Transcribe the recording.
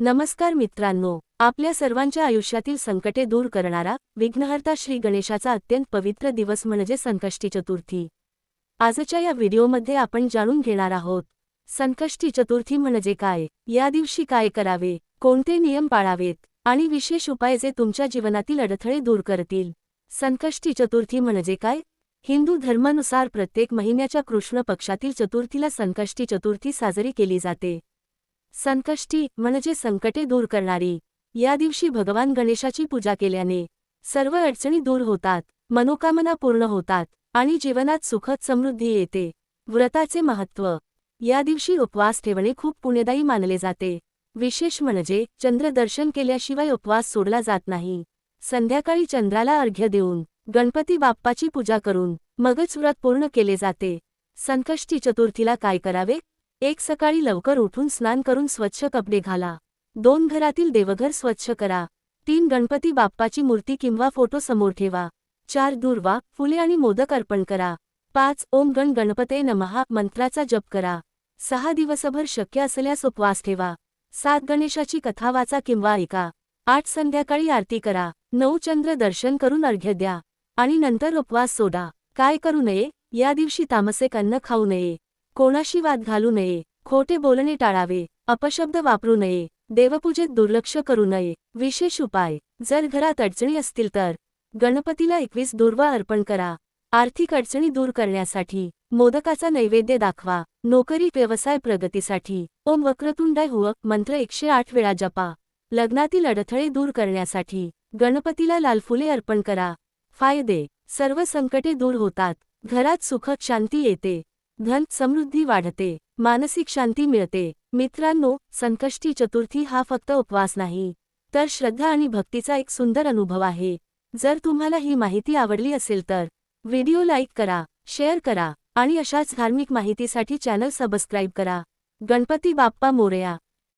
नमस्कार मित्रांनो, आपल्या सर्वांच्या आयुष्यातील संकटे दूर करणारा विघ्नहर्ता श्री गणेशाचा अत्यंत पवित्र दिवस म्हणजे संकष्टी चतुर्थी। आजच्या या व्हिडिओमध्ये आपण जाणून घेणार आहोत संकष्टी चतुर्थी म्हणजे काय, या दिवशी काय करावे, कोणते नियम पाळावेत आणि विशेष उपाय जे तुमच्या जीवनातील अडथळे दूर करतील। संकष्टी चतुर्थी म्हणजे काय? हिंदू धर्मानुसार प्रत्येक महिन्याच्या कृष्ण पक्षातील चतुर्थीला संकष्टी चतुर्थी साजरी केली जाते। संकष्टी म्हणजे संकटे दूर करणारी। या दिवशी भगवान गणेशाची पूजा केल्याने सर्व अडचणी दूर होतात, मनोकामना पूर्ण होतात आणि जीवनात सुखद समृद्धी येते। व्रताचे महत्त्व: या दिवशी उपवास ठेवणे खूप पुण्यदायी मानले जाते। विशेष म्हणजे चंद्र दर्शन केल्याशिवाय उपवास सोडला जात नाही। संध्याकाळी चंद्राला अर्घ्य देऊन गणपती बाप्पाची पूजा करून मगच व्रत पूर्ण केले जाते। संकष्टी चतुर्थीला काय करावे? 1. सकाळी लवकर उठून स्नान करून स्वच्छ कपडे घाला। 2. घरातील देवघर स्वच्छ करा। 3. गणपती बाप्पाची मूर्ती किंवा फोटो समोर ठेवा। 4. दुर्वा, फुले आणि मोदक अर्पण करा। 5. ओम गण गणपते नमः मंत्राचा जप करा। 6. दिवसभर शक्य असल्यास उपवास ठेवा। 7. गणेशाची कथा वाचा किंवा ऐका। 8. संध्याकाळी आरती करा। 9. चंद्र दर्शन करून अर्घ्य द्या आणि नंतर उपवास सोडा। काय करू नये? या दिवशी तामसिक अन्न खाऊ नये, कोणाशी वाद घालू नये, खोटे बोलणे टाळावे, अपशब्द वापरू नये, देवपूजेत दुर्लक्ष करू नये। विशेष उपाय: जर घरात अडचणी असतील तर गणपतीला 21 दुर्वा अर्पण करा। आर्थिक अडचणी दूर करण्यासाठी मोदकाचा नैवेद्य दाखवा। नोकरी व्यवसाय प्रगतीसाठी ओम वक्रतुंडाय हुवक मंत्र 108 वेळा जपा। लग्नातील अडथळे दूर करण्यासाठी गणपतीला लाल फुले अर्पण करा। फायदे: सर्व संकटे दूर होतात, घरात सुख शांती येते, धन समृद्धी वाढते, मानसिक शांती मिळते। मित्रांनो, संकष्टी चतुर्थी हा फक्त उपवास नाही, तर श्रद्धा आणि भक्तीचा एक सुंदर अनुभव आहे। जर तुम्हाला ही माहिती आवडली असेल तर व्हिडिओ लाईक करा, शेअर करा आणि अशाच धार्मिक माहितीसाठी चॅनल सबस्क्राईब करा। गणपती बाप्पा मोरया।